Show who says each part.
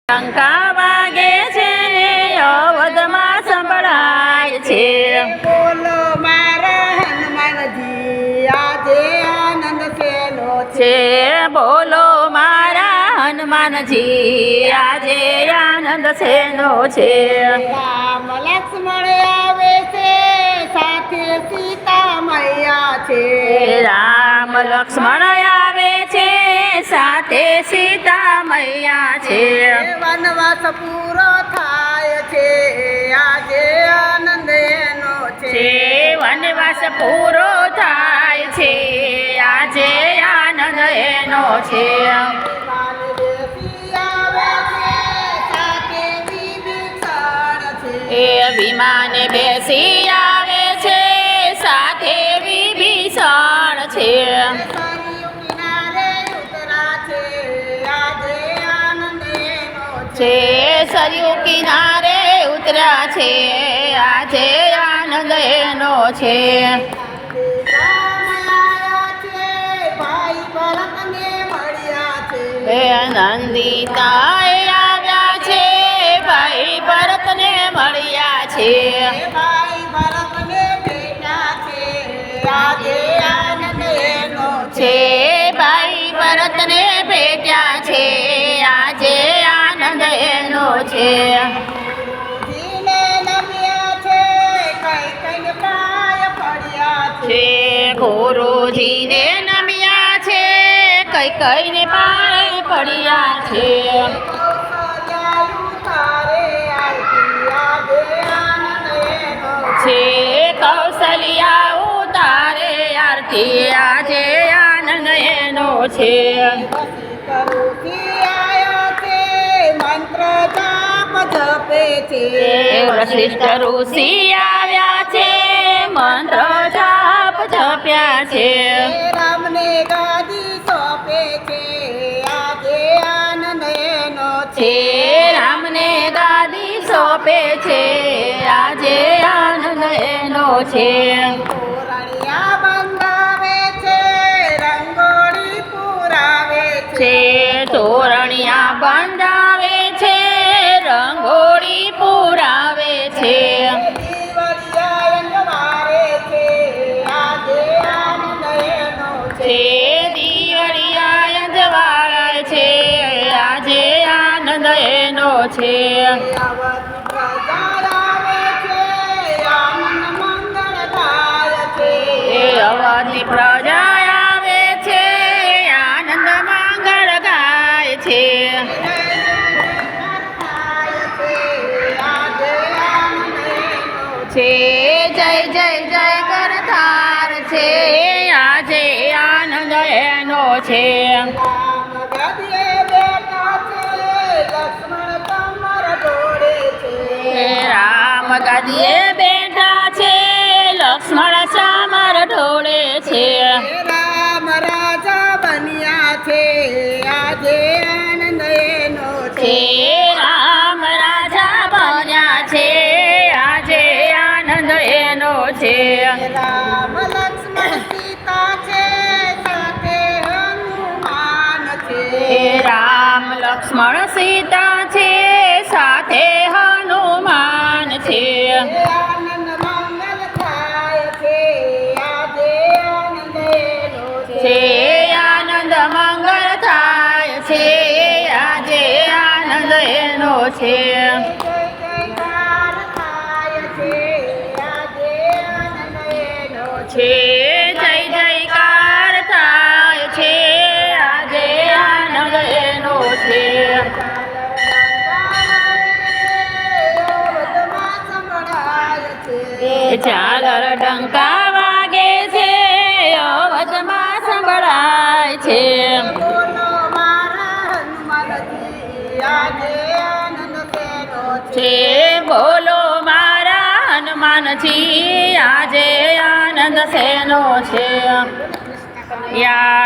Speaker 1: ટંકા વાગે છે ને અવધમાં સંભળાય છે।
Speaker 2: બોલો મારા હનુમાનજી આજે આનંદ શેનો
Speaker 1: છે બોલો મારા હનુમાનજી આજે આનંદ શેનો છે।
Speaker 2: રામ લક્ષ્મણ આવે છે સાથે સીતા મૈયા છે।
Speaker 1: રામ લક્ષ્મણ આવે છે સાથે સીતા મૈયા છે।
Speaker 2: વનવાસ પૂરો થાય છે આજે આનંદ એનો છે।
Speaker 1: વનવાસ પૂરો થાય છે આજે આનંદ એનો છે। વિમાન બેસી આવે છે સાથે વિભીષણ છે। સરયુ કિનારે ઉતર્યા છે આજે આનંદ એનો છે। નંદિતાએ આવ્યા છે ભાઈ ભરતને મળ્યા છે।
Speaker 2: ભાઈ ભરતને ભેટા છે આજે આનંદ એનો
Speaker 1: છે ભાઈ ભરતને ભેટ્યા છે આજે આનંદ એનો છે।
Speaker 2: જીને નમ્યા છે કઈ કઈ પાય પડ્યા છે।
Speaker 1: ગુરુજીને નમ્યા છે કઈ કઈને પાય પડ્યા છે। કૌશલ્યા ઉતારે આરતી આજે આનંદ એનો છે।
Speaker 2: મંત્ર જાપ જપે છે।
Speaker 1: વશિષ્ઠ ઋષિ આવ્યા છે મંત્ર જાપ જપ્યા છે।
Speaker 2: રામને ગાદી સોંપે છે આજે આનંદ એનો
Speaker 1: છે રામને ગાદી સોંપે છે આજે આનંદ એનો છે।
Speaker 2: તોરણિયા બંધાવે છે રંગોળી પુરાવે છે।
Speaker 1: તોરણિયા બંધાવે છે રંગોળી પુરાવે છે।
Speaker 2: દીવડિયા અંજવારે છે આજે આનંદ એનો છે।
Speaker 1: દીવડિયા અંજવાળે છે આજે આનંદ એનો છે। અવધિ પ્રજા આવે છે આનંદ મંગળ ગાય છે। છે જય જય જય કરતાર છે આજે આનંદ એનો છે। રામ ગાદીએ બેઠા છે લક્ષ્મણ ચામર ઢોળે છે।
Speaker 2: રામ રાજા બન્યા છે આજે આનંદ એનો
Speaker 1: છે રામ રાજા બન્યા છે આજે આનંદ એનો છે।
Speaker 2: રામ લક્ષ્મણ સીતા છે સાથે હનુમાન છે।
Speaker 1: રામ લક્ષ્મણ સીતા છે સાથે હનુમાન છે।
Speaker 2: આનંદ મંગલ થાય છે આજે આનંદ એનો
Speaker 1: છે આનંદ મંગળ થાય છે આજે આનંદ એનો છે। છે જય જયકાર થાય છે આજે આનંદ એનો છે। ઝાલર ડંકા વાગે છે અવધમાં સંભળાય છે। છે બોલો મારા હનુમાનજી આજે આનંદ શેનો છે। યા